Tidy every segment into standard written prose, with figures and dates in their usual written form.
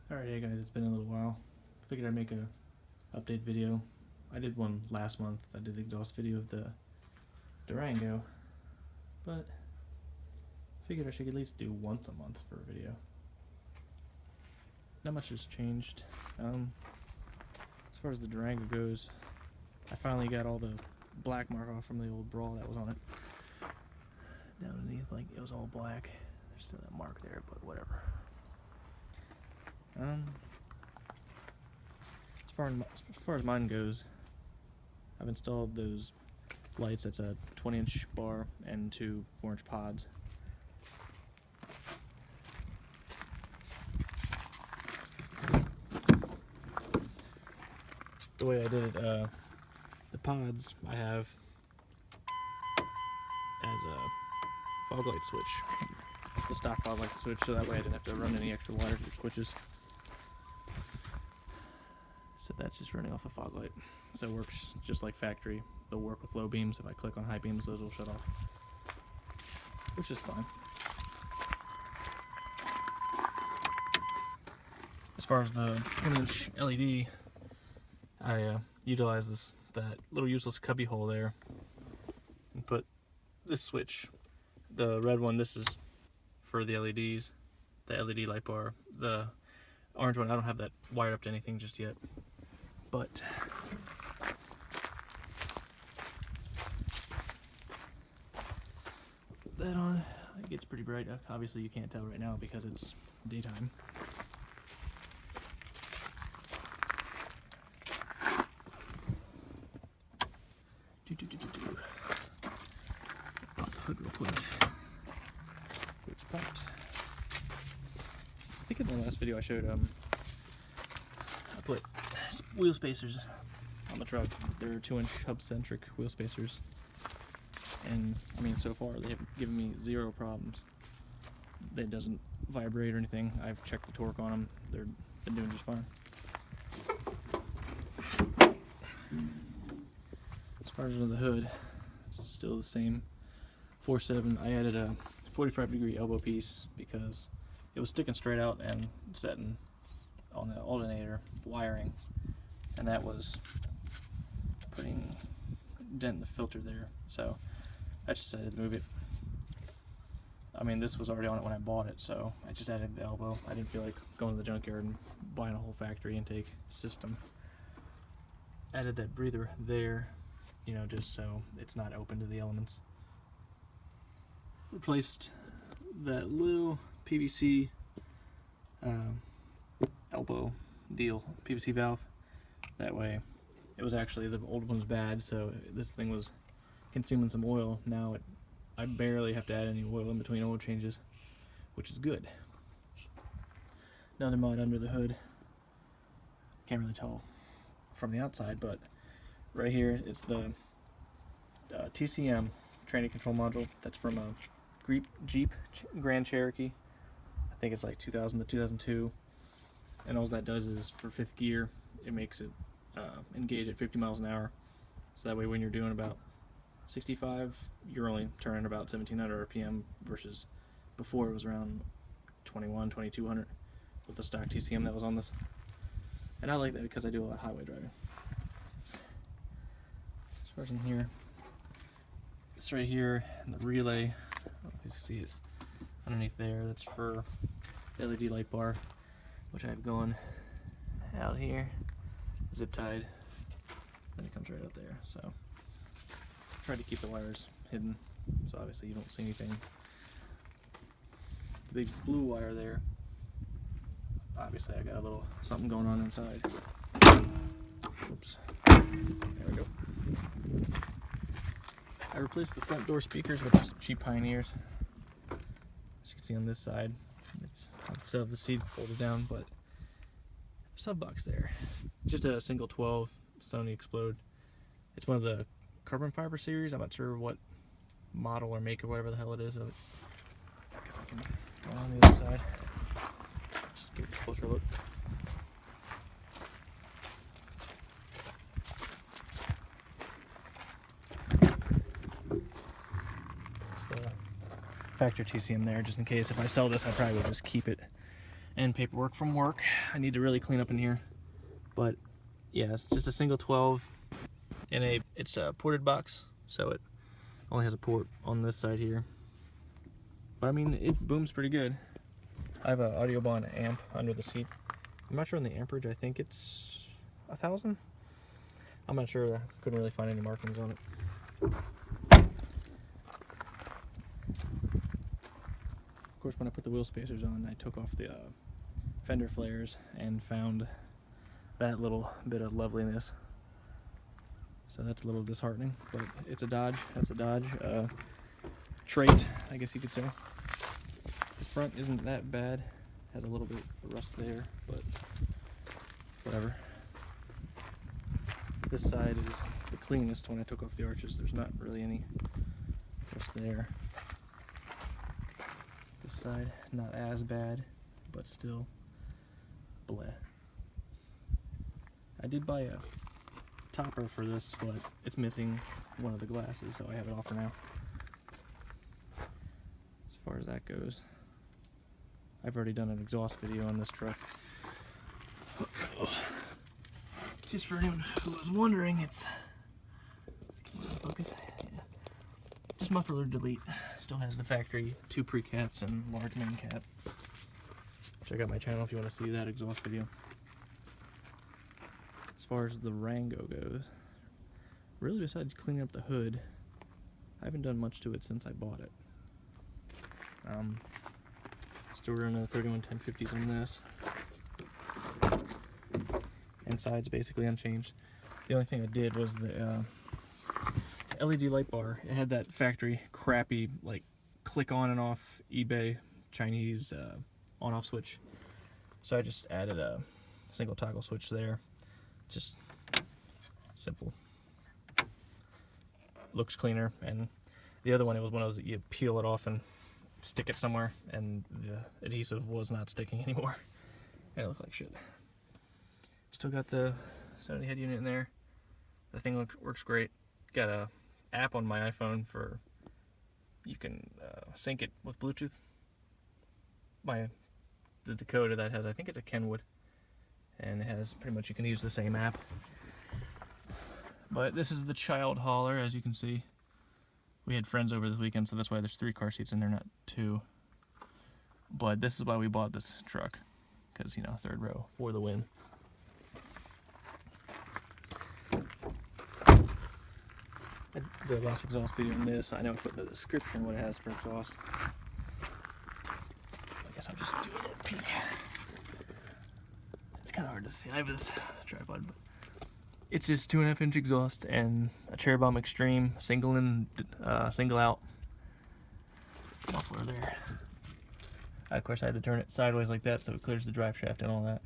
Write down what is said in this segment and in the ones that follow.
Alright, hey guys, it's been a little while. Figured I'd make a update video. I did one last month. I did the exhaust video of the Durango, but figured I should at least do once a month for a video. Not much has changed. As far as the Durango goes, I finally got all the black mark off from the old brawl that was on it. Down underneath, like, it was all black. There's still that mark there, but whatever. As far as mine goes, I've installed those lights. That's a 20-inch bar and two 4-inch pods. The way I did it, the pods I have as a fog light switch, the stock fog light switch, so that way I didn't have to run any extra wires or switches. So that's just running off a fog light. So it works just like factory. They'll work with low beams. If I click on high beams, those will shut off, which is fine. As far as the 20-inch LED, I utilize that little useless cubby hole there and put this switch. The red one, this is for the LEDs, the LED light bar. The orange one, I don't have that wired up to anything just yet, but put that on. It gets pretty bright. Obviously you can't tell right now because it's daytime. Pop the hood real quick. It's popped. I think in the last video I showed I put wheel spacers on the truck. They're 2-inch hub-centric wheel spacers, and I mean, so far they have given me zero problems. It doesn't vibrate or anything. I've checked the torque on them. They've been doing just fine. As far as the hood, it's still the same 4.7. I added a 45-degree elbow piece because it was sticking straight out and setting on the alternator wiring, and that was putting a dent in the filter there, so I just decided to move it. I mean, this was already on it when I bought it, so I just added the elbow. I didn't feel like going to the junkyard and buying a whole factory intake system. Added that breather there, you know, just so it's not open to the elements. Replaced that little PVC elbow deal, PVC valve. That way, it was actually, the old one was bad, so this thing was consuming some oil. Now I barely have to add any oil in between oil changes, which is good. Another mod under the hood. Can't really tell from the outside, but right here it's the TCM training control module. That's from a Jeep Grand Cherokee. I think it's like 2000 to 2002, and all that does is, for 5th gear, it makes it engage at 50 miles an hour, so that way when you're doing about 65, you're only turning about 1700 RPM, versus before it was around 2200 with the stock TCM that was on this. And I like that because I do a lot of highway driving. As far as in here, it's right here in the relay. I don't know if you see it underneath there. That's for the LED light bar, which I have going out here, zip tied. Then it comes right out there. So I tried to keep the wires hidden, so obviously you don't see anything. The big blue wire there, obviously I got a little something going on inside. Oops. There we go. I replaced the front door speakers with just cheap Pioneers. As you can see on this side, it's instead of the seat folded down, but sub box there. Just a single 12 Sony Explode. It's one of the carbon fiber series. I'm not sure what model or make or whatever the hell it is of it. I guess I can go on the other side. Just give it a closer look. It's the factory TCM there, just in case. If I sell this, I probably will just keep it and paperwork from work. I need to really clean up in here. But yeah, it's just a single 12 in it's a ported box, so it only has a port on this side here. But I mean, it booms pretty good. I have an Audiobahn amp under the seat. I'm not sure on the amperage. I think it's 1,000. I'm not sure. I couldn't really find any markings on it. Of course, when I put the wheel spacers on, I took off the fender flares and found that little bit of loveliness. So that's a little disheartening, but it's a Dodge. That's a Dodge trait, I guess you could say. The front isn't that bad. Has a little bit of rust there, but whatever. This side is the cleanest when I took off the arches. There's not really any rust there. This side, not as bad, but still bleh. I did buy a topper for this, but it's missing one of the glasses, so I have it off for now. As far as that goes, I've already done an exhaust video on this truck. Just for anyone who was wondering, it's focus. Yeah. Just muffler delete. Still has the factory 2 pre-cats and large main cat. Check out my channel if you want to see that exhaust video. As far as the Durango goes, really besides cleaning up the hood, I haven't done much to it since I bought it. Still running the 311050s on this. Inside's basically unchanged. The only thing I did was the LED light bar. It had that factory crappy like click on and off eBay Chinese on-off switch. So I just added a single toggle switch there. Just simple. Looks cleaner. And the other one, it was one of those that you peel it off and stick it somewhere, and the adhesive was not sticking anymore. And it looked like shit. Still got the Sony head unit in there. The thing works great. Got a app on my iPhone for you can sync it with Bluetooth. The Dakota that has, I think it's a Kenwood, and it has pretty much, you can use the same app. But this is the child hauler, as you can see. We had friends over this weekend, so that's why there's 3 car seats in there, not 2. But this is why we bought this truck, because, you know, 3rd row for the win. The last exhaust video in this, I know I put in the description what it has for exhaust. I guess I'll just do a little peek. It's kind of hard to see. I have this tripod, but it's just 2.5 inch exhaust and a Cherry Bomb Extreme single in, single out muffler there. Of course, I had to turn it sideways like that so it clears the drive shaft and all that.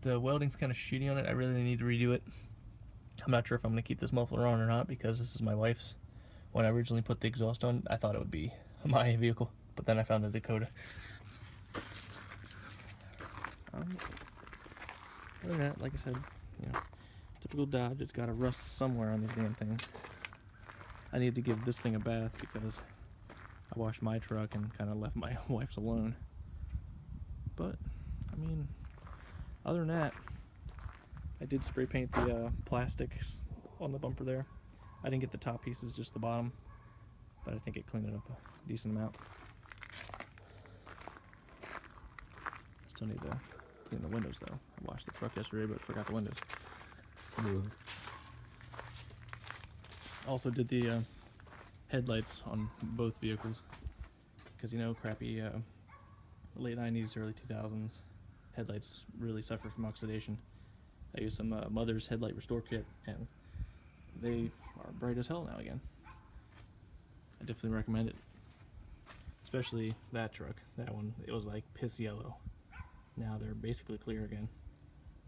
The welding's kind of shitty on it. I really need to redo it. I'm not sure if I'm going to keep this muffler on or not, because this is my wife's. When I originally put the exhaust on, I thought it would be my vehicle, but then I found the Dakota. Other than that, like I said, you know, typical Dodge, it's got to rust somewhere on these damn things. I need to give this thing a bath because I washed my truck and kind of left my wife's alone. But, I mean, other than that, I did spray paint the plastics on the bumper there. I didn't get the top pieces, just the bottom, but I think it cleaned it up a decent amount. Still need to clean the windows though. I washed the truck yesterday, but forgot the windows. Also did the headlights on both vehicles, because you know, crappy late 90s, early 2000s headlights really suffer from oxidation. I used some Mother's headlight restore kit, and they are bright as hell now again. I definitely recommend it. Especially that truck. That one, it was like piss yellow. Now they're basically clear again.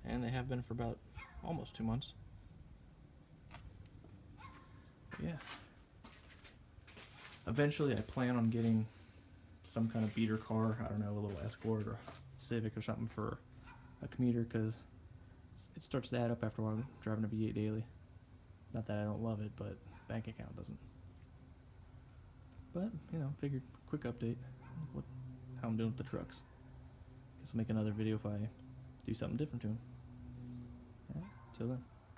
And they have been for about almost 2 months. Yeah. Eventually I plan on getting some kind of beater car. I don't know, a little Escort or Civic or something for a commuter, because it starts to add up after a while driving a V8 daily. Not that I don't love it, but bank account doesn't. But, you know, figured quick update how I'm doing with the trucks. make another video if I do something different to them. Alright, till then.